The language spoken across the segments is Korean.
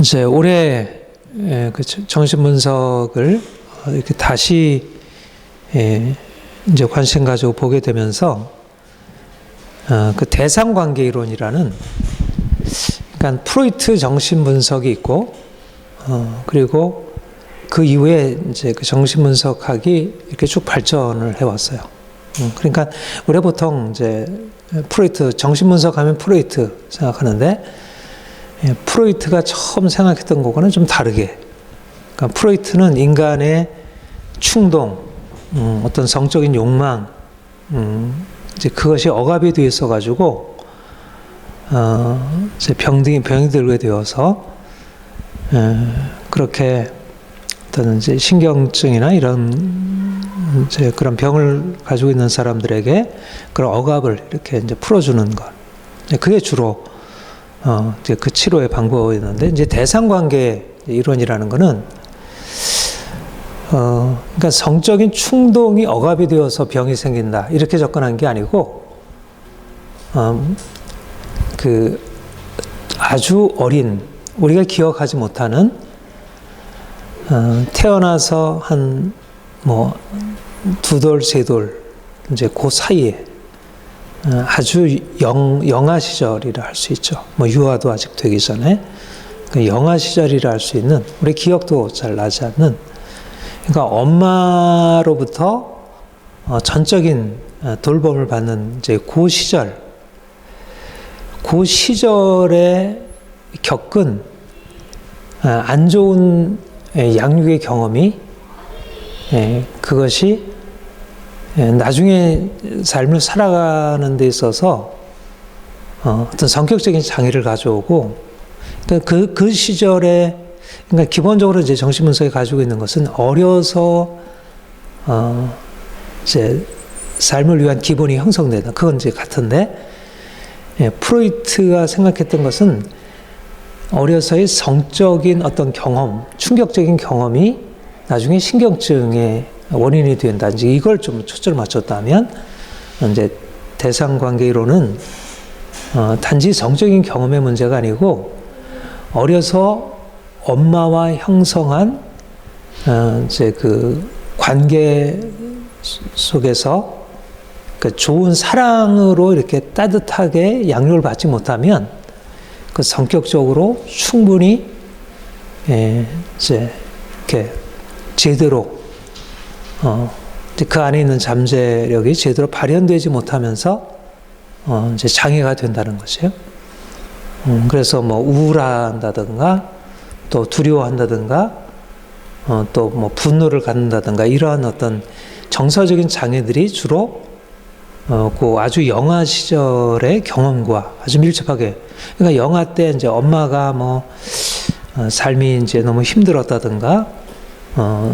이제 올해 그 정신 분석을 이렇게 다시 이제 관심 가지고 보게 되면서 그 대상 관계 이론이라는, 그러니까 프로이트 정신 분석이 있고 그리고 그 이후에 이제 그 정신 분석학이 이렇게 쭉 발전을 해왔어요. 그러니까 우리 보통 이제 프로이트 정신 분석하면 프로이트 생각하는데, 프로이트가 처음 생각했던 거과는 좀 다르게, 그러니까 프로이트는 인간의 충동, 어떤 성적인 욕망, 이제 그것이 억압이 되어 있어가지고 이제 병이 들게 되어서 그렇게 어떤 이제 신경증이나 이런 이제 그런 병을 가지고 있는 사람들에게 그런 억압을 이렇게 이제 풀어주는 것, 그게 주로 이제 그 치료의 방법이었는데, 이제 대상관계 이론이라는 거는 그러니까 성적인 충동이 억압이 되어서 병이 생긴다 이렇게 접근한 게 아니고, 그 아주 어린, 우리가 기억하지 못하는 태어나서 한 뭐 2돌, 3돌 이제 그 사이에 아주 영아 시절이라 할 수 있죠. 뭐 유아도 아직 되기 전에 그 영아 시절이라 할 수 있는, 우리 기억도 잘 나지 않는, 그러니까 엄마로부터 전적인 돌봄을 받는 이제 그 시절에 겪은 안 좋은 양육의 경험이, 그것이 나중에 삶을 살아가는 데 있어서 어떤 성격적인 장애를 가져오고, 그러니까 그 시절에, 그러니까 기본적으로 이제 정신분석이 가지고 있는 것은 어려서 이제 삶을 위한 기본이 형성된다. 그건 이제 같은데, 프로이트가 생각했던 것은 어려서의 성적인 어떤 경험, 충격적인 경험이 나중에 신경증의 원인이 된다. 이제 이걸 좀 초점을 맞췄다면, 이제 대상관계 이론은 단지 성적인 경험의 문제가 아니고 어려서 엄마와 형성한 이제 그 관계 속에서 그 좋은 사랑으로 이렇게 따뜻하게 양육을 받지 못하면 그 성격적으로 충분히 이제 이렇게 제대로 그 안에 있는 잠재력이 제대로 발현되지 못하면서 이제 장애가 된다는 것이에요. 그래서 뭐 우울한다든가 또 두려워한다든가 또 뭐 분노를 갖는다든가 이러한 어떤 정서적인 장애들이 주로 그 아주 영아 시절의 경험과 아주 밀접하게, 그러니까 영아 때 이제 엄마가 뭐 삶이 이제 너무 힘들었다든가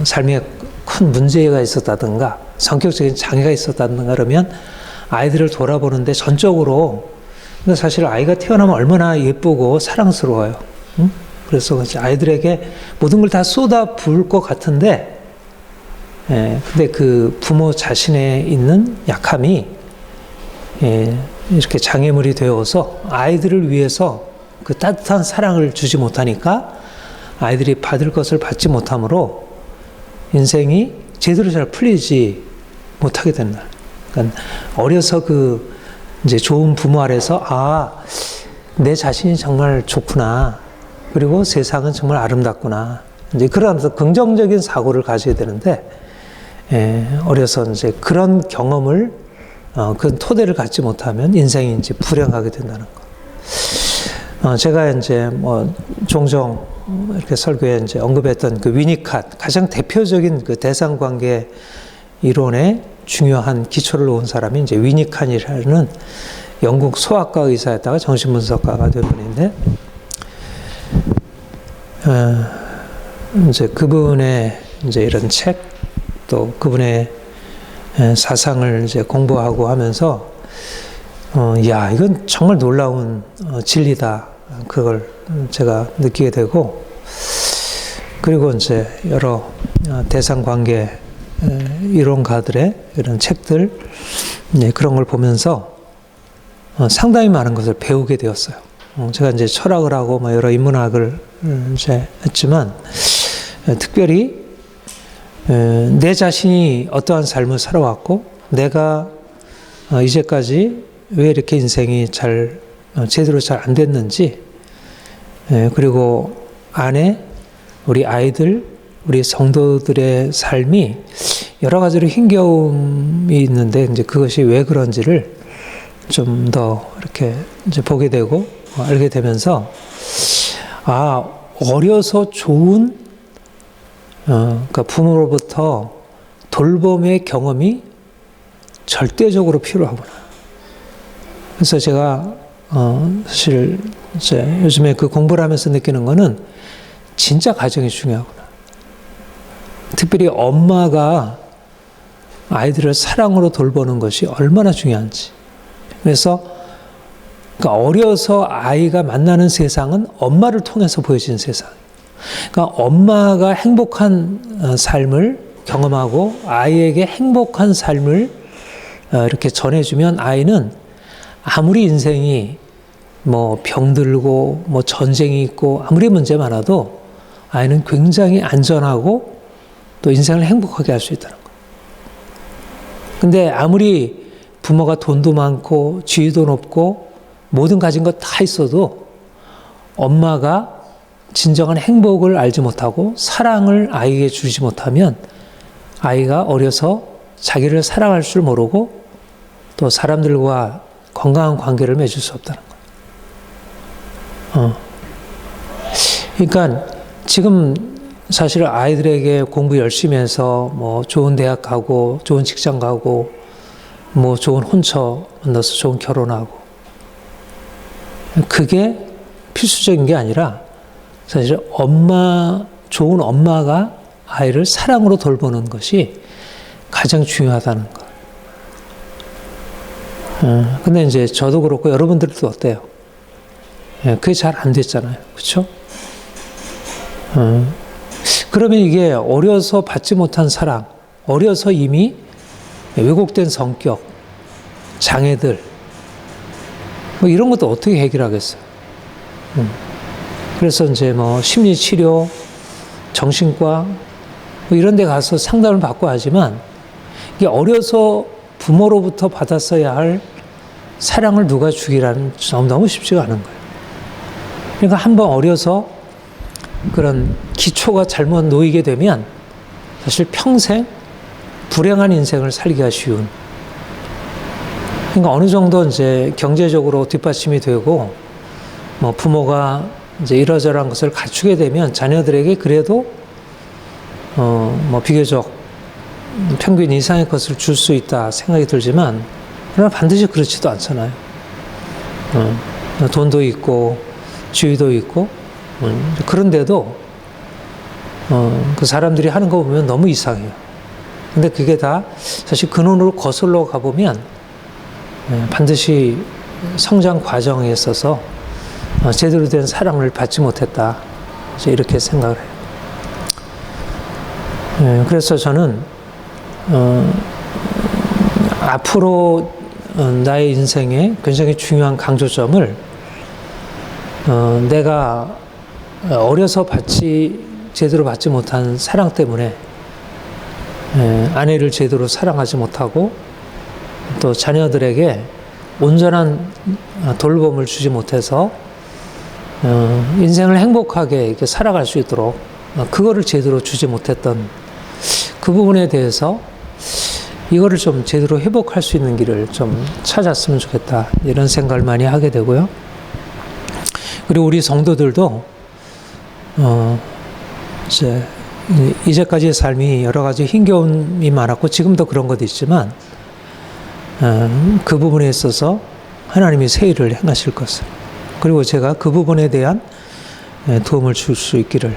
삶에 큰 문제가 있었다든가 성격적인 장애가 있었다든가 그러면 아이들을 돌아보는데 전적으로, 근데 사실 아이가 태어나면 얼마나 예쁘고 사랑스러워요. 그래서 아이들에게 모든 걸 다 쏟아 부을 것 같은데, 근데 그 부모 자신에 있는 약함이 이렇게 장애물이 되어서 아이들을 위해서 그 따뜻한 사랑을 주지 못하니까 아이들이 받을 것을 받지 못함으로 인생이 제대로 잘 풀리지 못하게 된다. 그러니까 어려서 그 이제 좋은 부모 아래서 내 자신이 정말 좋구나, 그리고 세상은 정말 아름답구나, 이제 그런 긍정적인 사고를 가져야 되는데, 어려서 이제 그런 경험을 그 토대를 갖지 못하면 인생이 이제 불행하게 된다는 거. 제가 이제 뭐 종종 이렇게 설교에 이제 언급했던 그 위니캇, 가장 대표적인 그 대상관계 이론의 중요한 기초를 놓은 사람이 이제 위니캇이라는 영국 소아과 의사였다가 정신분석가가 된 분인데, 이제 그분의 이제 이런 책, 또 그분의 사상을 이제 공부하고 하면서, 이건 정말 놀라운 진리다. 그걸 제가 느끼게 되고, 그리고 이제 여러 대상관계 이론가들의 이런 책들, 그런 걸 보면서 상당히 많은 것을 배우게 되었어요. 제가 이제 철학을 하고 뭐 여러 인문학을 이제 했지만 특별히 내 자신이 어떠한 삶을 살아왔고 내가 이제까지 왜 이렇게 인생이 제대로 잘 안 됐는지, 그리고 안에 우리 아이들, 우리 성도들의 삶이 여러 가지로 힘겨움이 있는데 이제 그것이 왜 그런지를 좀 더 이렇게 이제 보게 되고 알게 되면서 어려서 좋은 그러니까 부모로부터 돌봄의 경험이 절대적으로 필요하구나. 그래서 제가 사실 이제 요즘에 그 공부를 하면서 느끼는 거는 진짜 가정이 중요하구나. 특별히 엄마가 아이들을 사랑으로 돌보는 것이 얼마나 중요한지. 그래서 그러니까 어려서 아이가 만나는 세상은 엄마를 통해서 보여지는 세상. 그러니까 엄마가 행복한 삶을 경험하고 아이에게 행복한 삶을 이렇게 전해주면 아이는 아무리 인생이 뭐 병들고 뭐 전쟁이 있고 아무리 문제 많아도 아이는 굉장히 안전하고 또 인생을 행복하게 할 수 있다는 거예요. 근데 아무리 부모가 돈도 많고 지위도 높고 모든 가진 것 다 있어도 엄마가 진정한 행복을 알지 못하고 사랑을 아이에게 주지 못하면 아이가 어려서 자기를 사랑할 줄 모르고 또 사람들과 건강한 관계를 맺을 수 없다는 거예요. 그러니까 지금 사실 아이들에게 공부 열심히 해서 뭐 좋은 대학 가고 좋은 직장 가고 뭐 좋은 혼처 만나서 좋은 결혼하고 그게 필수적인 게 아니라 사실 좋은 엄마가 아이를 사랑으로 돌보는 것이 가장 중요하다는 거. 근데 이제 저도 그렇고 여러분들도 어때요? 그게 잘 안 됐잖아요. 그렇죠? 그러면 이게 어려서 받지 못한 사랑, 어려서 이미 왜곡된 성격, 장애들, 뭐 이런 것도 어떻게 해결하겠어요? 그래서 이제 뭐 심리치료, 정신과 뭐 이런 데 가서 상담을 받고 하지만 이게 어려서 부모로부터 받았어야 할 사랑을 누가 주기라는 너무 쉽지가 않은 거예요. 그러니까 한번 어려서 그런 기초가 잘못 놓이게 되면 사실 평생 불행한 인생을 살기가 쉬운. 그러니까 어느 정도 이제 경제적으로 뒷받침이 되고 뭐 부모가 이제 이러저러한 것을 갖추게 되면 자녀들에게 그래도 뭐 비교적 평균 이상의 것을 줄 수 있다 생각이 들지만 그러나 반드시 그렇지도 않잖아요. 돈도 있고 지위도 있고 그런데도 그 사람들이 하는 거 보면 너무 이상해요. 근데 그게 다 사실 근원으로 거슬러 가보면 반드시 성장 과정에 있어서 제대로 된 사랑을 받지 못했다. 이렇게 생각을 해요. 그래서 저는 앞으로 나의 인생에 굉장히 중요한 강조점을 내가 어려서 제대로 받지 못한 사랑 때문에 아내를 제대로 사랑하지 못하고 또 자녀들에게 온전한 돌봄을 주지 못해서 인생을 행복하게 이렇게 살아갈 수 있도록 그거를 제대로 주지 못했던 그 부분에 대해서 이거를 좀 제대로 회복할 수 있는 길을 좀 찾았으면 좋겠다 이런 생각을 많이 하게 되고요. 그리고 우리 성도들도 이제까지의 삶이 여러 가지 힘겨움이 많았고 지금도 그런 것도 있지만 그 부분에 있어서 하나님이 새 일을 행하실 것을 그리고 제가 그 부분에 대한 도움을 줄 수 있기를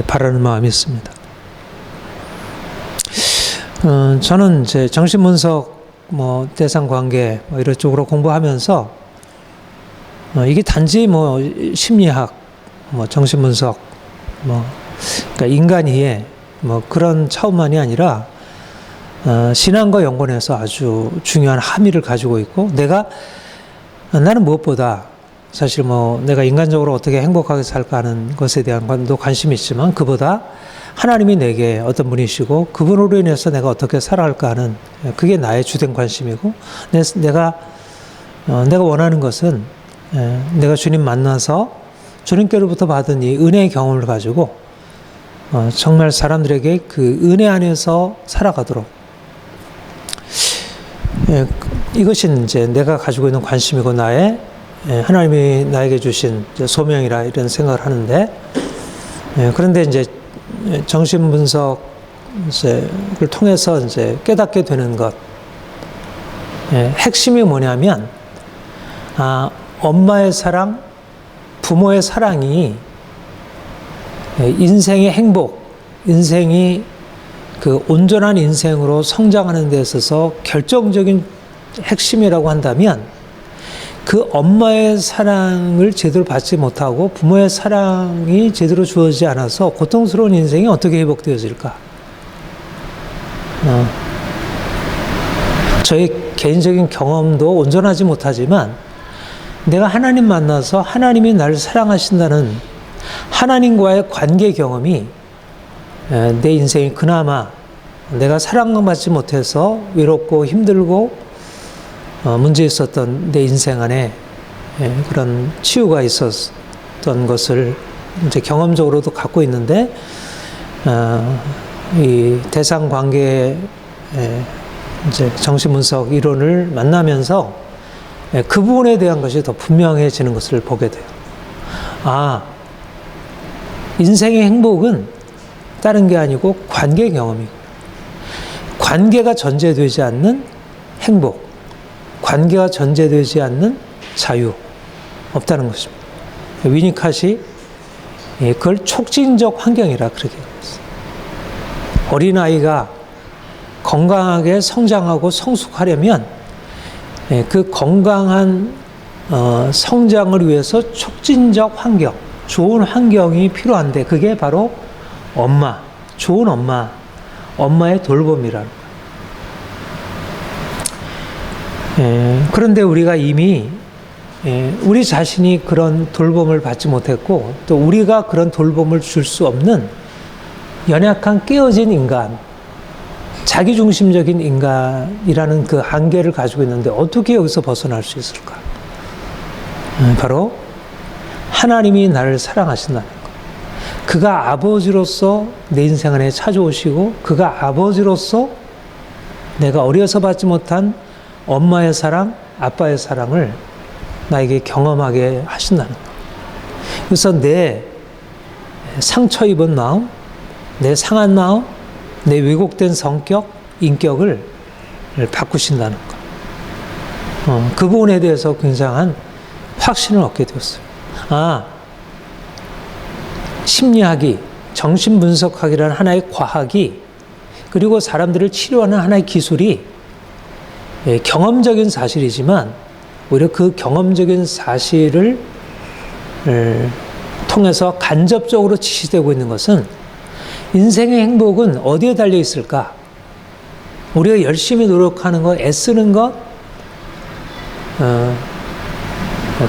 바라는 마음이 있습니다. 저는 이제 정신분석 뭐 대상 관계 뭐 이런 쪽으로 공부하면서 이게 단지 뭐 심리학 뭐 정신분석 뭐 그러니까 인간이해 뭐 그런 차원만이 아니라 신앙과 연관해서 아주 중요한 함의를 가지고 있고 나는 무엇보다 사실 뭐 내가 인간적으로 어떻게 행복하게 살까 하는 것에 대한 것도 관심이 있지만 그보다 하나님이 내게 어떤 분이시고 그분으로 인해서 내가 어떻게 살아갈까 하는 그게 나의 주된 관심이고 내가 원하는 것은 내가 주님 만나서 주님께로부터 받은 이 은혜의 경험을 가지고 정말 사람들에게 그 은혜 안에서 살아가도록 이것이 이제 내가 가지고 있는 관심이고 나의 하나님이 나에게 주신 소명이라 이런 생각을 하는데 그런데 이제 정신분석을 통해서 이제 깨닫게 되는 것 핵심이 뭐냐면 엄마의 사랑, 부모의 사랑이 인생의 행복, 인생이 그 온전한 인생으로 성장하는 데 있어서 결정적인 핵심이라고 한다면 그 엄마의 사랑을 제대로 받지 못하고 부모의 사랑이 제대로 주어지지 않아서 고통스러운 인생이 어떻게 회복되어질까? 저의 개인적인 경험도 온전하지 못하지만 내가 하나님 만나서 하나님이 나를 사랑하신다는 하나님과의 관계 경험이 내 인생이 그나마 내가 사랑받지 못해서 외롭고 힘들고 문제 있었던 내 인생 안에 그런 치유가 있었던 것을 이제 경험적으로도 갖고 있는데 이 대상 관계 이제 정신분석 이론을 만나면서 그 부분에 대한 것이 더 분명해지는 것을 보게 돼요. 인생의 행복은 다른 게 아니고 관계 경험이고 관계가 전제되지 않는 행복, 관계가 전제되지 않는 자유 없다는 것입니다. 위니캇이 그걸 촉진적 환경이라 그렇게 했어요. 어린아이가 건강하게 성장하고 성숙하려면 그 건강한 성장을 위해서 촉진적 환경, 좋은 환경이 필요한데 그게 바로 엄마, 좋은 엄마의 돌봄이라는 거예요. 그런데 우리가 이미 우리 자신이 그런 돌봄을 받지 못했고 또 우리가 그런 돌봄을 줄 수 없는 연약한 깨어진 인간, 자기중심적인 인간이라는 그 한계를 가지고 있는데 어떻게 여기서 벗어날 수 있을까? 바로 하나님이 나를 사랑하신다는 것. 그가 아버지로서 내 인생 안에 찾아오시고 그가 아버지로서 내가 어려서 받지 못한 엄마의 사랑, 아빠의 사랑을 나에게 경험하게 하신다는 것. 그래서 내 상처 입은 마음, 내 상한 마음, 내 왜곡된 성격, 인격을 바꾸신다는 것. 그 부분에 대해서 굉장한 확신을 얻게 되었어요. 심리학이, 정신분석학이라는 하나의 과학이 그리고 사람들을 치료하는 하나의 기술이 경험적인 사실이지만 오히려 그 경험적인 사실을 통해서 간접적으로 지시되고 있는 것은 인생의 행복은 어디에 달려 있을까? 우리가 열심히 노력하는 것, 애쓰는 것,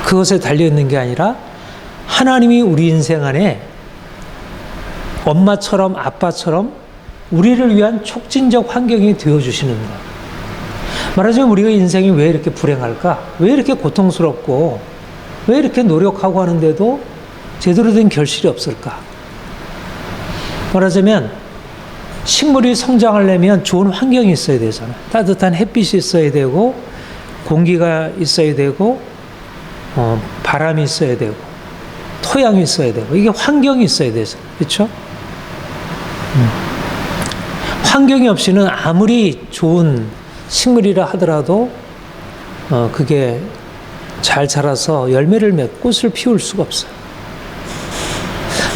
그것에 달려 있는 게 아니라 하나님이 우리 인생 안에 엄마처럼 아빠처럼 우리를 위한 촉진적 환경이 되어주시는 것. 말하자면 우리가 인생이 왜 이렇게 불행할까? 왜 이렇게 고통스럽고 왜 이렇게 노력하고 하는데도 제대로 된 결실이 없을까? 말하자면 식물이 성장하려면 좋은 환경이 있어야 되잖아요. 따뜻한 햇빛이 있어야 되고 공기가 있어야 되고 바람이 있어야 되고 토양이 있어야 되고 이게 환경이 있어야 되잖아요. 그렇죠? 환경이 없이는 아무리 좋은 식물이라 하더라도 그게 잘 자라서 열매를 맺고 꽃을 피울 수가 없어요.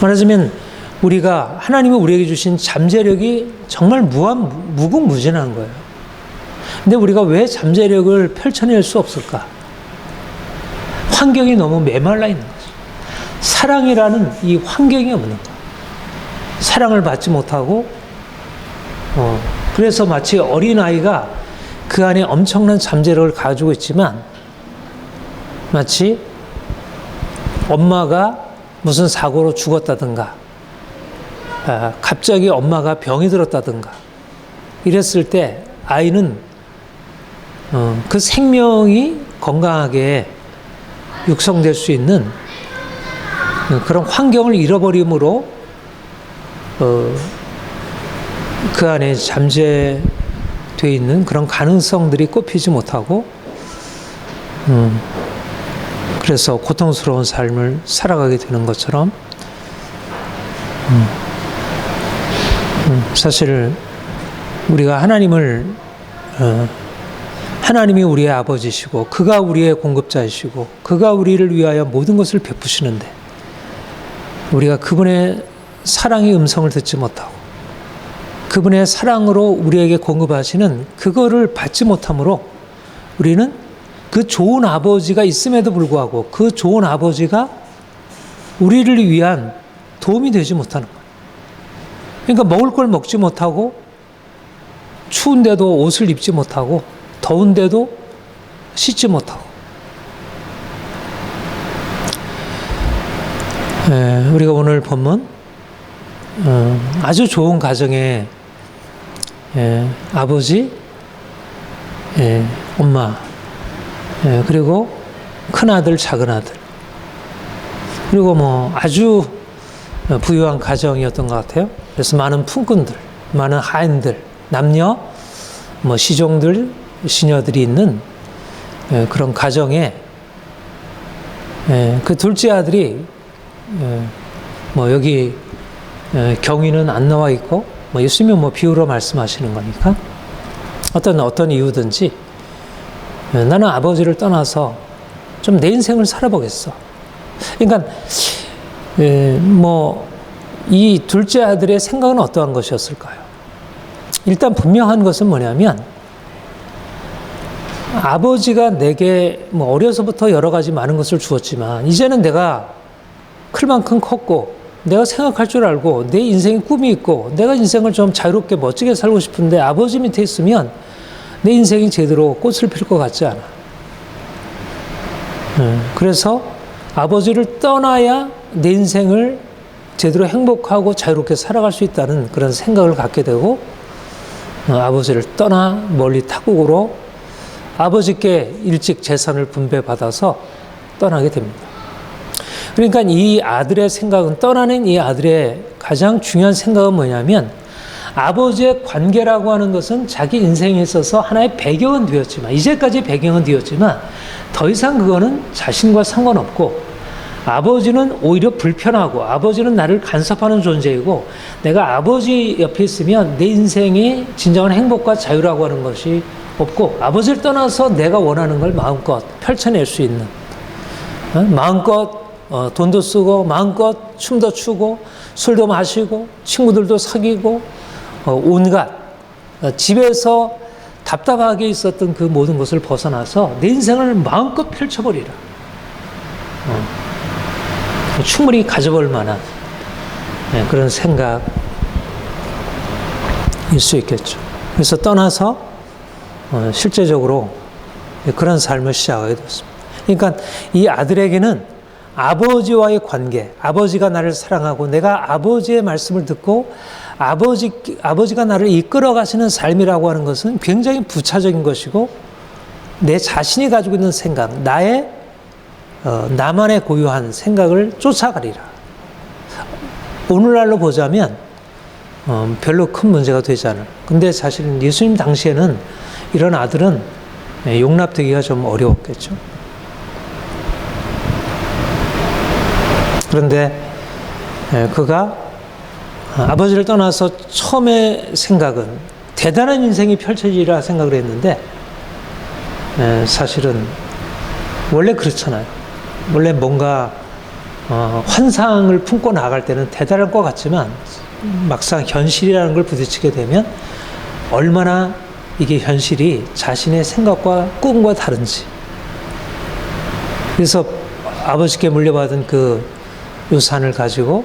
말하자면 우리가 하나님이 우리에게 주신 잠재력이 정말 무궁무진한 거예요. 근데 우리가 왜 잠재력을 펼쳐낼 수 없을까? 환경이 너무 메말라 있는 거죠. 사랑이라는 이 환경이 없는 거예요. 사랑을 받지 못하고 그래서 마치 어린아이가 그 안에 엄청난 잠재력을 가지고 있지만 마치 엄마가 무슨 사고로 죽었다든가, 갑자기 엄마가 병이 들었다든가, 이랬을 때 아이는 그 생명이 건강하게 육성될 수 있는 그런 환경을 잃어버림으로 그 안에 잠재되어 있는 그런 가능성들이 꼽히지 못하고 그래서 고통스러운 삶을 살아가게 되는 것처럼 사실 우리가 하나님이 우리의 아버지시고 그가 우리의 공급자이시고 그가 우리를 위하여 모든 것을 베푸시는데 우리가 그분의 사랑의 음성을 듣지 못하고 그분의 사랑으로 우리에게 공급하시는 그거를 받지 못함으로 우리는 그 좋은 아버지가 있음에도 불구하고 그 좋은 아버지가 우리를 위한 도움이 되지 못하는 거예요. 그러니까 먹을 걸 먹지 못하고 추운데도 옷을 입지 못하고 더운데도 씻지 못하고 우리가 오늘 본문 아주 좋은 가정에 아버지, 엄마, 그리고 큰아들, 작은아들 그리고 뭐 아주 부유한 가정이었던 것 같아요. 그래서 많은 품꾼들, 많은 하인들, 남녀, 뭐 시종들, 시녀들이 있는 그런 가정에 그 둘째 아들이 뭐 여기 경위는 안 나와 있고 뭐 예수님은 뭐 비유로 말씀하시는 거니까 어떤 이유든지 나는 아버지를 떠나서 좀 내 인생을 살아보겠어. 그러니까 뭐 이 둘째 아들의 생각은 어떠한 것이었을까요? 일단 분명한 것은 뭐냐면 아버지가 내게 뭐 어려서부터 여러 가지 많은 것을 주었지만 이제는 내가 클 만큼 컸고 내가 생각할 줄 알고 내 인생에 꿈이 있고 내가 인생을 좀 자유롭게 멋지게 살고 싶은데 아버지 밑에 있으면 내 인생이 제대로 꽃을 필 것 같지 않아. 그래서 아버지를 떠나야 내 인생을 제대로 행복하고 자유롭게 살아갈 수 있다는 그런 생각을 갖게 되고 아버지를 떠나 멀리 타국으로 아버지께 일찍 재산을 분배받아서 떠나게 됩니다. 그러니까 이 아들의 생각은 떠나는 이 아들의 가장 중요한 생각은 뭐냐면 아버지의 관계라고 하는 것은 자기 인생에 있어서 하나의 배경은 되었지만 이제까지 배경은 되었지만 더 이상 그거는 자신과 상관없고 아버지는 오히려 불편하고 아버지는 나를 간섭하는 존재이고 내가 아버지 옆에 있으면 내 인생의 진정한 행복과 자유라고 하는 것이 없고 아버지를 떠나서 내가 원하는 걸 마음껏 펼쳐낼 수 있는 마음껏 돈도 쓰고 마음껏 춤도 추고 술도 마시고 친구들도 사귀고 온갖 집에서 답답하게 있었던 그 모든 것을 벗어나서 내 인생을 마음껏 펼쳐버리라. 충분히 가져볼 만한 그런 생각일 수 있겠죠. 그래서 떠나서 실제적으로 그런 삶을 시작하게 됐습니다. 그러니까 이 아들에게는 아버지와의 관계, 아버지가 나를 사랑하고 내가 아버지의 말씀을 듣고 아버지가 나를 이끌어 가시는 삶이라고 하는 것은 굉장히 부차적인 것이고 내 자신이 가지고 있는 생각, 나만의 고유한 생각을 쫓아가리라. 오늘날로 보자면 별로 큰 문제가 되지 않을. 근데 사실은 예수님 당시에는 이런 아들은 용납되기가 좀 어려웠겠죠. 그런데 그가 아버지를 떠나서 처음에 생각은 대단한 인생이 펼쳐지리라 생각을 했는데 사실은 원래 그렇잖아요. 원래 뭔가 환상을 품고 나갈 때는 대단할 것 같지만 막상 현실이라는 걸 부딪히게 되면 얼마나 이게 현실이 자신의 생각과 꿈과 다른지. 그래서 아버지께 물려받은 그 유산을 가지고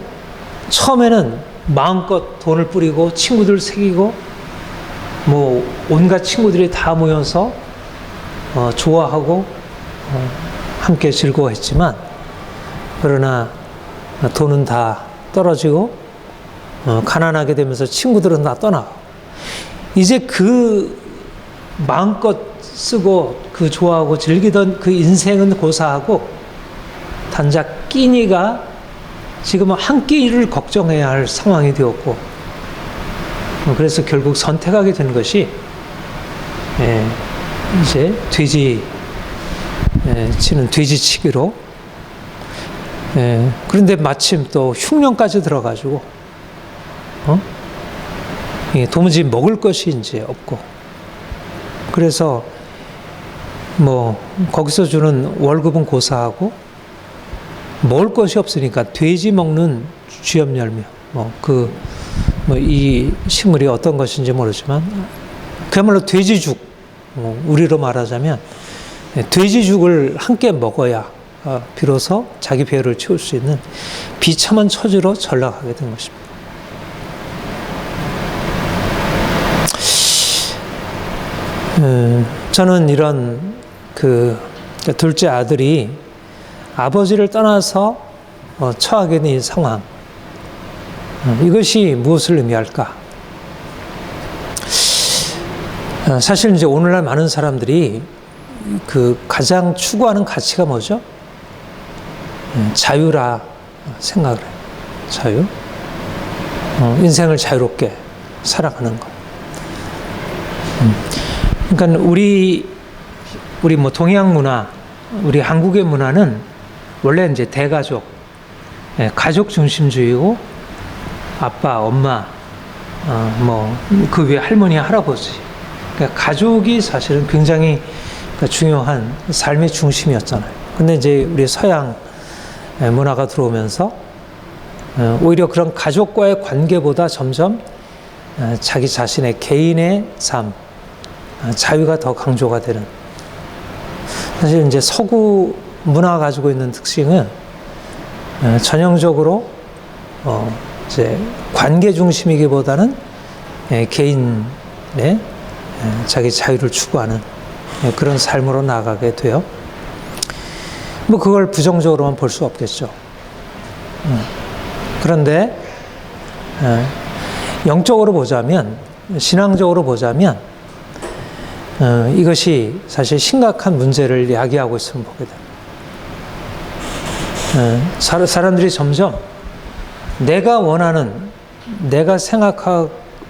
처음에는 마음껏 돈을 뿌리고 친구들 새기고 뭐 온갖 친구들이 다 모여서 좋아하고 함께 즐거워했지만 그러나 돈은 다 떨어지고 가난하게 되면서 친구들은 다 떠나고 이제 그 마음껏 쓰고 그 좋아하고 즐기던 그 인생은 고사하고 단짝 끼니가 지금 한 끼를 걱정해야 할 상황이 되었고 그래서 결국 선택하게 된 것이 이제 돼지 치는 돼지치기로 그런데 마침 또 흉년까지 들어가지고 도무지 먹을 것이 이제 없고 그래서 뭐 거기서 주는 월급은 고사하고 먹을 것이 없으니까 돼지 먹는 쥐염열매 이 식물이 어떤 것인지 모르지만 그야말로 돼지죽 우리로 말하자면 돼지죽을 함께 먹어야 비로소 자기 배를 채울 수 있는 비참한 처지로 전락하게 된 것입니다. 저는 이런 둘째 아들이 아버지를 떠나서 처하게 된 이 상황 이것이 무엇을 의미할까? 사실 이제 오늘날 많은 사람들이 가장 추구하는 가치가 뭐죠? 자유라 생각을 해요. 자유. 인생을 자유롭게 살아가는 것. 그러니까 우리 뭐 동양 문화, 우리 한국의 문화는 원래 이제 대가족, 가족 중심주의고 아빠, 엄마, 뭐 그 위에 할머니, 할아버지. 그러니까 가족이 사실은 굉장히 중요한 삶의 중심이었잖아요. 근데 이제 우리 서양 문화가 들어오면서 오히려 그런 가족과의 관계보다 점점 자기 자신의 개인의 삶, 자유가 더 강조가 되는. 사실 이제 서구 문화가 가지고 있는 특징은 전형적으로 이제 관계 중심이기보다는 개인의 자기 자유를 추구하는 그런 삶으로 나아가게 돼요. 뭐 그걸 부정적으로만 볼 수 없겠죠. 그런데 영적으로 보자면, 신앙적으로 보자면 이것이 사실 심각한 문제를 야기하고 있음을 보게 됩니다. 사람들이 점점 내가 원하는, 내가 생각할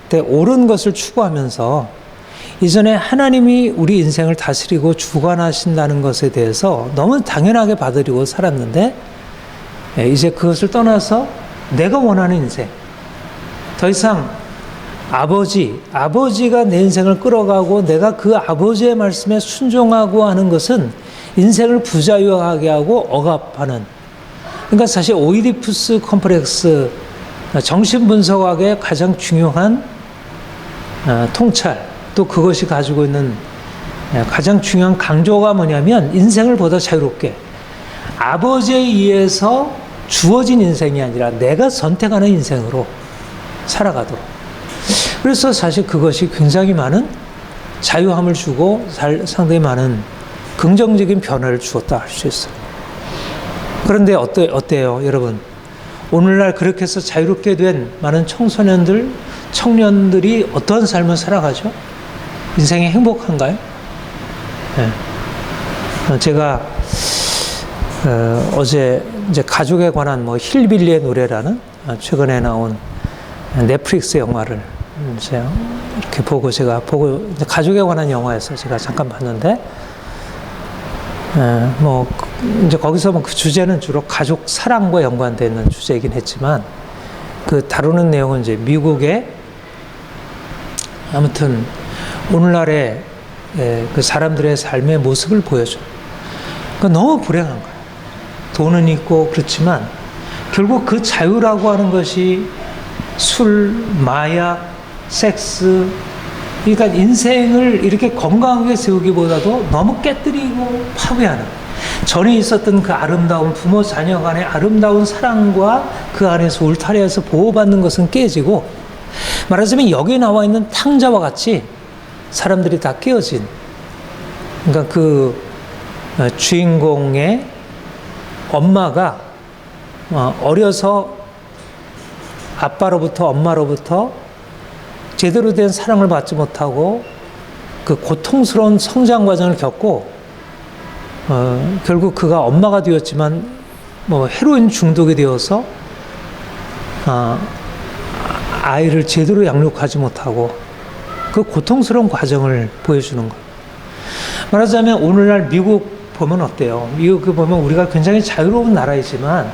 때 옳은 것을 추구하면서 이전에 하나님이 우리 인생을 다스리고 주관하신다는 것에 대해서 너무 당연하게 받아들이고 살았는데 이제 그것을 떠나서 내가 원하는 인생, 더 이상 아버지가 내 인생을 끌어가고 내가 그 아버지의 말씀에 순종하고 하는 것은 인생을 부자유하게 하고 억압하는, 그러니까 사실 오이디푸스 컴플렉스, 정신분석학의 가장 중요한 통찰, 또 그것이 가지고 있는 가장 중요한 강조가 뭐냐면 인생을 보다 자유롭게 아버지에 의해서 주어진 인생이 아니라 내가 선택하는 인생으로 살아가도록. 그래서 사실 그것이 굉장히 많은 자유함을 주고 상당히 많은 긍정적인 변화를 주었다 할 수 있어요. 그런데 어때요, 여러분? 오늘날 그렇게 해서 자유롭게 된 많은 청년들이 어떠한 삶을 살아가죠? 인생이 행복한가요? 네. 제가 어제 이제 가족에 관한 뭐 힐빌리의 노래라는 최근에 나온 넷플릭스 영화를 이제 이렇게 가족에 관한 영화에서 제가 잠깐 봤는데, 뭐 이제 거기서 뭐 그 주제는 주로 가족 사랑과 연관되어 있는 주제이긴 했지만 그 다루는 내용은 이제 미국의 아무튼 오늘날의 그 사람들의 삶의 모습을 보여줘요. 그러니까 너무 불행한 거예요. 돈은 있고 그렇지만 결국 그 자유라고 하는 것이 술, 마약, 섹스, 그러니까 인생을 이렇게 건강하게 세우기보다도 너무 깨뜨리고 파괴하는, 전에 있었던 그 아름다운 부모 자녀 간의 아름다운 사랑과 그 안에서 울타리에서 보호받는 것은 깨지고, 말하자면 여기 나와 있는 탕자와 같이 사람들이 다 깨어진, 그러니까 그 주인공의 엄마가 어려서 아빠로부터 엄마로부터 제대로 된 사랑을 받지 못하고 그 고통스러운 성장 과정을 겪고 결국 그가 엄마가 되었지만 헤로인 중독이 되어서 아이를 제대로 양육하지 못하고 그 고통스러운 과정을 보여주는 거예요. 말하자면 오늘날 미국 보면 어때요? 미국 보면 우리가 굉장히 자유로운 나라이지만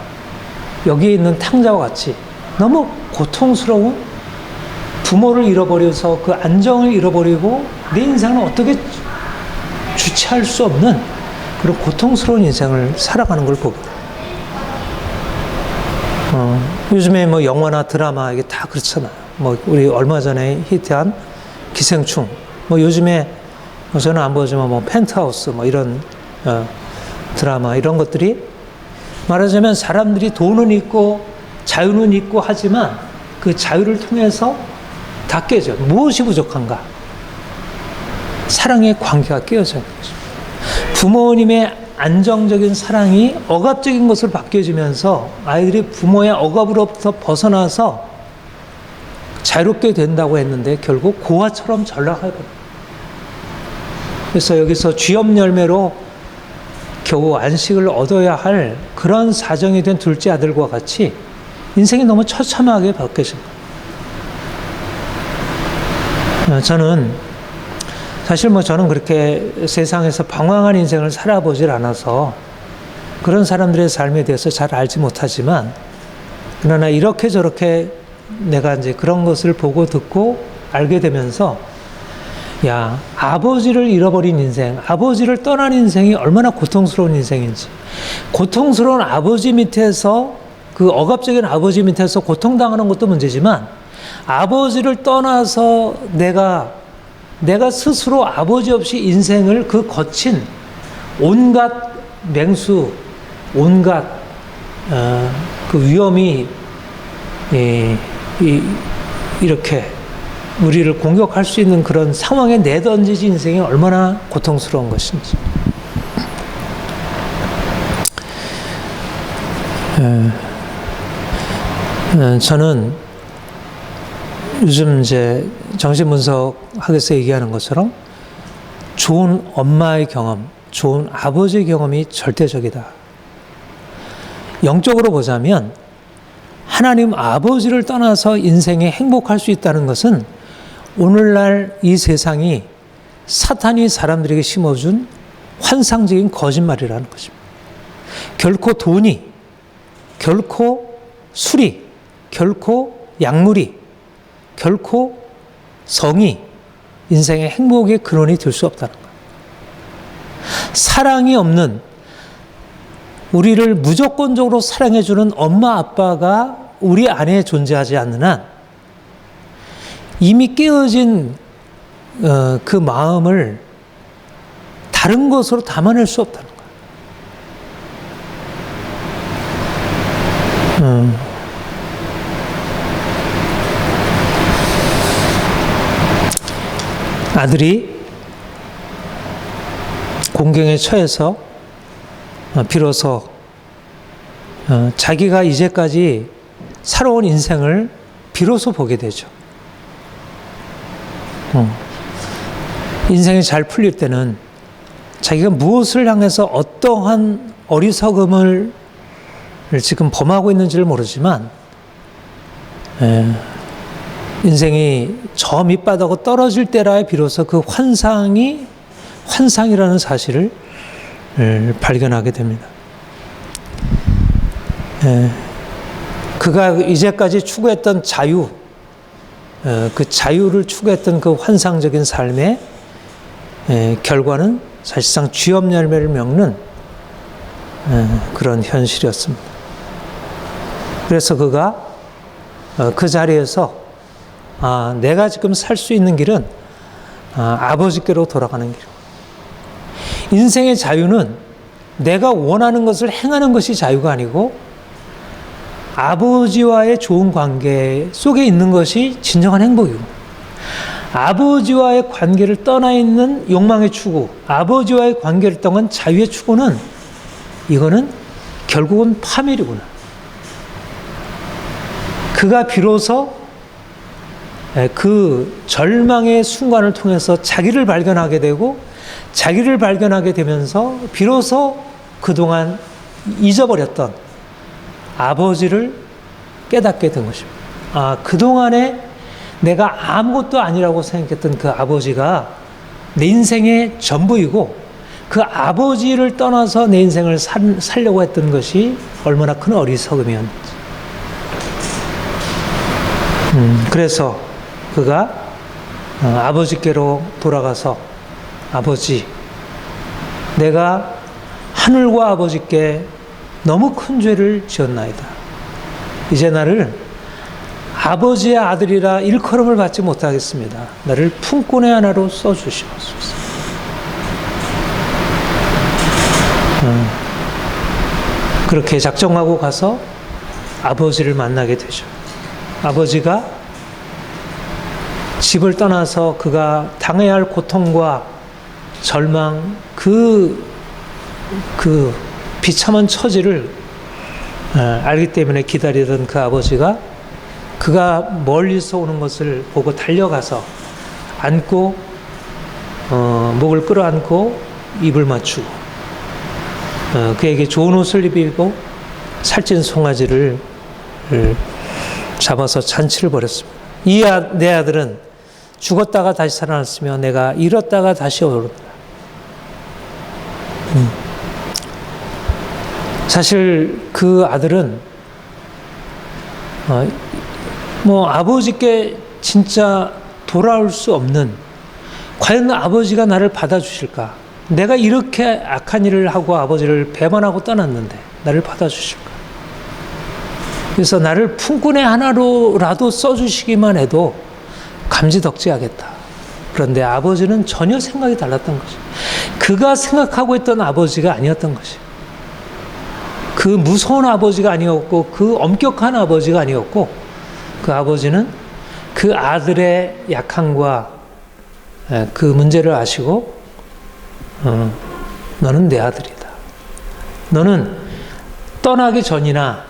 여기에 있는 탕자와 같이 너무 고통스러운 부모를 잃어버려서 그 안정을 잃어버리고 내 인생을 어떻게 주체할 수 없는 그런 고통스러운 인생을 살아가는 걸 보고 요즘에 영화나 드라마 이게 다 그렇잖아요. 우리 얼마 전에 히트한 기생충 요즘에 저는 안 보지만 펜트하우스 이런 드라마 이런 것들이 말하자면 사람들이 돈은 있고 자유는 있고 하지만 그 자유를 통해서 다 깨져. 무엇이 부족한가? 사랑의 관계가 깨어져 있는 거죠. 부모님의 안정적인 사랑이 억압적인 것을 바뀌어지면서 아이들이 부모의 억압으로부터 벗어나서 자유롭게 된다고 했는데 결국 고아처럼 전락하거든요. 그래서 여기서 쥐업 열매로 겨우 안식을 얻어야 할 그런 사정이 된 둘째 아들과 같이 인생이 너무 처참하게 바뀌어집니다. 저는 사실 저는 그렇게 세상에서 방황한 인생을 살아보질 않아서 그런 사람들의 삶에 대해서 잘 알지 못하지만 그러나 이렇게 저렇게 내가 이제 그런 것을 보고 듣고 알게 되면서 야, 아버지를 잃어버린 인생, 아버지를 떠난 인생이 얼마나 고통스러운 인생인지, 고통스러운 아버지 밑에서 그 억압적인 아버지 밑에서 고통당하는 것도 문제지만 아버지를 떠나서 내가 스스로 아버지 없이 인생을 그 거친 온갖 맹수, 온갖 그 위험이 이렇게 우리를 공격할 수 있는 그런 상황에 내던지지 인생이 얼마나 고통스러운 것인지. 저는 요즘 이제 정신분석학에서 얘기하는 것처럼 좋은 엄마의 경험, 좋은 아버지의 경험이 절대적이다. 영적으로 보자면 하나님 아버지를 떠나서 인생에 행복할 수 있다는 것은 오늘날 이 세상이 사탄이 사람들에게 심어준 환상적인 거짓말이라는 것입니다. 결코 돈이, 결코 술이, 결코 약물이, 결코 성이 인생의 행복의 근원이 될 수 없다는 거예요. 사랑이 없는, 우리를 무조건적으로 사랑해주는 엄마 아빠가 우리 안에 존재하지 않는 한 이미 깨어진 그 마음을 다른 것으로 담아낼 수 없다는 거예요. 아들이 공경에 처해서 비로소 자기가 이제까지 살아온 인생을 비로소 보게 되죠. 인생이 잘 풀릴 때는 자기가 무엇을 향해서 어떠한 어리석음을 지금 범하고 있는지를 모르지만 인생이 저 밑바닥으로 떨어질 때라야 비로소 그 환상이 환상이라는 사실을 발견하게 됩니다. 그가 이제까지 추구했던 자유, 그 자유를 추구했던 그 환상적인 삶의 결과는 사실상 쥐업 열매를 먹는 그런 현실이었습니다. 그래서 그가 그 자리에서 내가 지금 살 수 있는 길은 아버지께로 돌아가는 길. 인생의 자유는 내가 원하는 것을 행하는 것이 자유가 아니고 아버지와의 좋은 관계 속에 있는 것이 진정한 행복이고, 아버지와의 관계를 떠나 있는 욕망의 추구, 아버지와의 관계를 떠난 자유의 추구는 이거는 결국은 파멸이구나. 그가 비로소 그 절망의 순간을 통해서 자기를 발견하게 되고, 자기를 발견하게 되면서 비로소 그동안 잊어버렸던 아버지를 깨닫게 된 것입니다. 아, 그동안에 내가 아무것도 아니라고 생각했던 그 아버지가 내 인생의 전부이고, 그 아버지를 떠나서 내 인생을 살려고 했던 것이 얼마나 큰 어리석음이었는지. 그래서 그가 아버지께로 돌아가서, 아버지, 내가 하늘과 아버지께 너무 큰 죄를 지었나이다. 이제 나를 아버지의 아들이라 일컬음을 받지 못하겠습니다. 나를 품꾼의 하나로 써주시옵소서. 그렇게 작정하고 가서 아버지를 만나게 되죠. 아버지가 집을 떠나서 그가 당해야 할 고통과 절망, 그 비참한 처지를 알기 때문에 기다리던 그 아버지가, 그가 멀리서 오는 것을 보고 달려가서 안고, 목을 끌어안고 입을 맞추고, 그에게 좋은 옷을 입히고 살찐 송아지를 잡아서 잔치를 벌였습니다. 내 아들은 죽었다가 다시 살아났으며 내가 잃었다가 다시 오른다. 사실 그 아들은 아버지께 진짜 돌아올 수 없는, 과연 아버지가 나를 받아주실까? 내가 이렇게 악한 일을 하고 아버지를 배반하고 떠났는데 나를 받아주실까? 그래서 나를 품꾼의 하나로라도 써주시기만 해도 감지덕지하겠다. 그런데 아버지는 전혀 생각이 달랐던 것이, 그가 생각하고 있던 아버지가 아니었던 것이, 그 무서운 아버지가 아니었고, 그 엄격한 아버지가 아니었고, 그 아버지는 그 아들의 약함과 그 문제를 아시고, 너는 내 아들이다. 너는 떠나기 전이나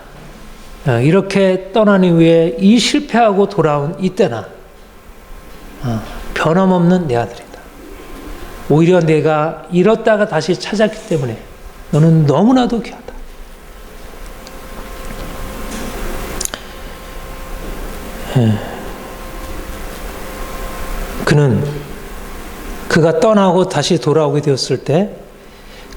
이렇게 떠난 이후에 이 실패하고 돌아온 이때나 변함없는 내 아들이다. 오히려 내가 잃었다가 다시 찾았기 때문에 너는 너무나도 귀하다. 그가 떠나고 다시 돌아오게 되었을 때,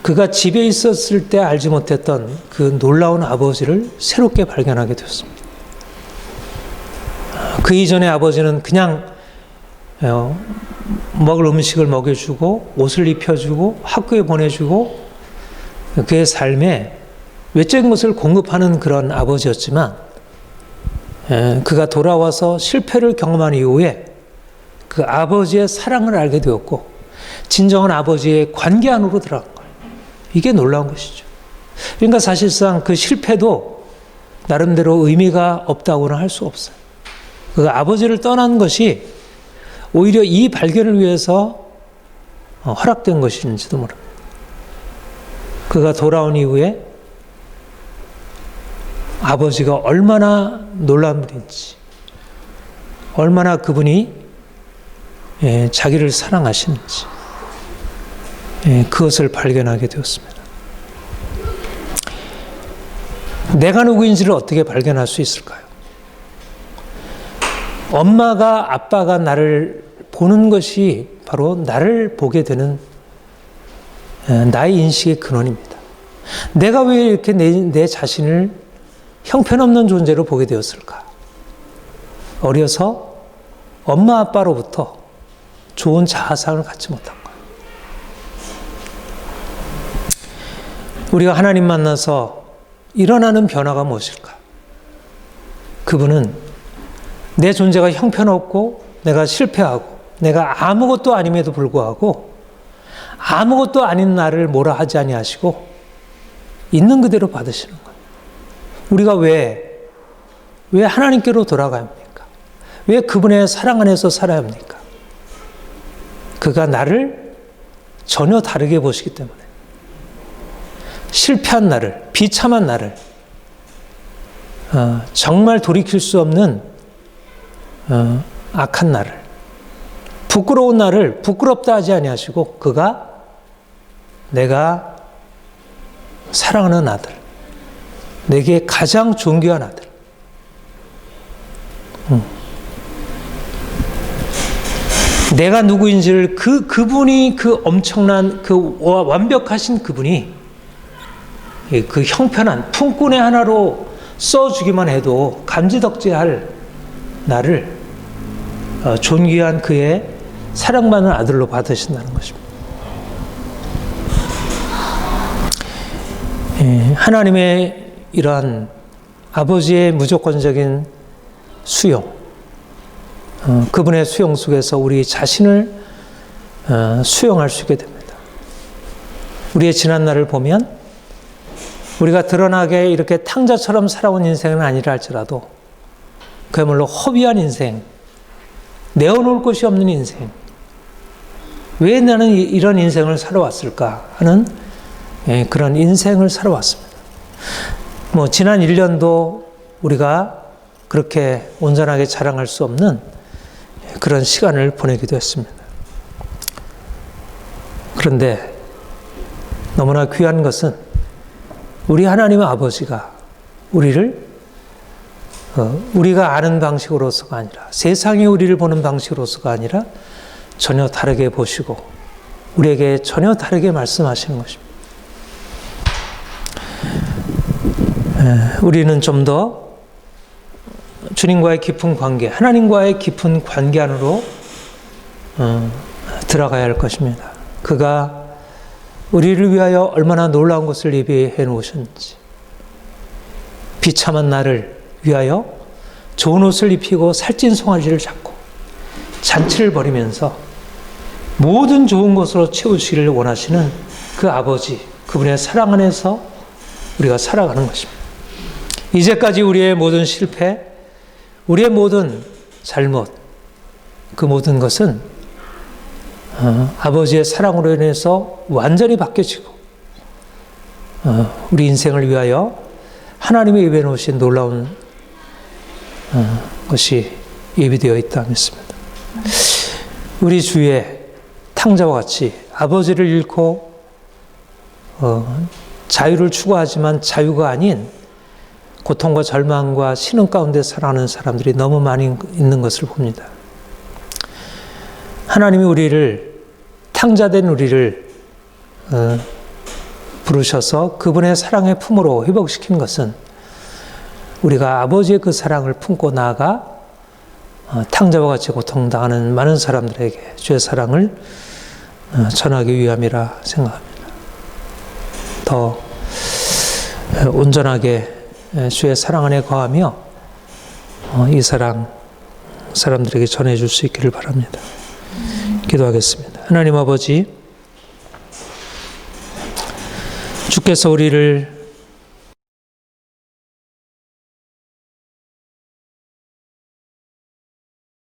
그가 집에 있었을 때 알지 못했던 그 놀라운 아버지를 새롭게 발견하게 되었습니다. 그 이전에 아버지는 그냥 먹을 음식을 먹여주고 옷을 입혀주고 학교에 보내주고 그의 삶에 외적인 것을 공급하는 그런 아버지였지만, 그가 돌아와서 실패를 경험한 이후에 그 아버지의 사랑을 알게 되었고, 진정한 아버지의 관계 안으로 들어간 거예요. 이게 놀라운 것이죠. 그러니까 사실상 그 실패도 나름대로 의미가 없다고는 할 수 없어요. 그 아버지를 떠난 것이 오히려 이 발견을 위해서 허락된 것인지도 모릅니다. 그가 돌아온 이후에 아버지가 얼마나 놀라운 분인지, 얼마나 그분이 자기를 사랑하시는지, 그것을 발견하게 되었습니다. 내가 누구인지를 어떻게 발견할 수 있을까요? 엄마가, 아빠가 나를 보는 것이 바로 나를 보게 되는 나의 인식의 근원입니다. 내가 왜 이렇게 내 자신을 형편없는 존재로 보게 되었을까? 어려서 엄마, 아빠로부터 좋은 자아상을 갖지 못한 거예요. 우리가 하나님 만나서 일어나는 변화가 무엇일까? 그분은 내 존재가 형편없고 내가 실패하고 내가 아무것도 아님에도 불구하고 아무것도 아닌 나를 뭐라 하지 아니하시고 있는 그대로 받으시는 거예요. 우리가 왜 하나님께로 돌아가야 합니까? 왜 그분의 사랑 안에서 살아야 합니까? 그가 나를 전혀 다르게 보시기 때문에, 실패한 나를, 비참한 나를 정말 돌이킬 수 없는 악한 나를, 부끄러운 나를 부끄럽다 하지 아니하시고 그가 내가 사랑하는 아들, 내게 가장 존귀한 아들, 내가 누구인지를 그분이 그 엄청난 그 완벽하신 그분이 그 형편한 품꾼의 하나로 써주기만 해도 감지덕지할 나를 존귀한 그의 사랑받는 아들로 받으신다는 것입니다. 하나님의 이러한 아버지의 무조건적인 수용, 그분의 수용 속에서 우리 자신을 수용할 수 있게 됩니다. 우리의 지난 날을 보면 우리가 드러나게 이렇게 탕자처럼 살아온 인생은 아니라 할지라도 그야말로 허비한 인생, 내어놓을 곳이 없는 인생, 왜 나는 이런 인생을 살아왔을까 하는 그런 인생을 살아왔습니다. 지난 1년도 우리가 그렇게 온전하게 자랑할 수 없는 그런 시간을 보내기도 했습니다. 그런데 너무나 귀한 것은 우리 하나님 아버지가 우리를 우리가 아는 방식으로서가 아니라, 세상이 우리를 보는 방식으로서가 아니라 전혀 다르게 보시고 우리에게 전혀 다르게 말씀하시는 것입니다. 우리는 좀 더 주님과의 깊은 관계, 하나님과의 깊은 관계 안으로 들어가야 할 것입니다. 그가 우리를 위하여 얼마나 놀라운 것을 예비해 놓으셨는지, 비참한 나를 위하여 좋은 옷을 입히고 살찐 송아지를 잡고 잔치를 벌이면서 모든 좋은 것으로 채우시기를 원하시는 그 아버지, 그분의 사랑 안에서 우리가 살아가는 것입니다. 이제까지 우리의 모든 실패, 우리의 모든 잘못, 그 모든 것은 아버지의 사랑으로 인해서 완전히 바뀌어지고 우리 인생을 위하여 하나님이 예비해 놓으신 놀라운 것이 예비되어 있다 믿습니다. 우리 주위에 탕자와 같이 아버지를 잃고 자유를 추구하지만 자유가 아닌 고통과 절망과 신음 가운데 살아가는 사람들이 너무 많이 있는 것을 봅니다. 하나님이 우리를, 탕자된 우리를 부르셔서 그분의 사랑의 품으로 회복시킨 것은 우리가 아버지의 그 사랑을 품고 나아가 탕자와 같이 고통당하는 많은 사람들에게 주의 사랑을 전하기 위함이라 생각합니다. 더 온전하게 주의 사랑 안에 거하며 이 사람들에게 전해줄 수 있기를 바랍니다. 기도하겠습니다. 하나님 아버지, 주께서 우리를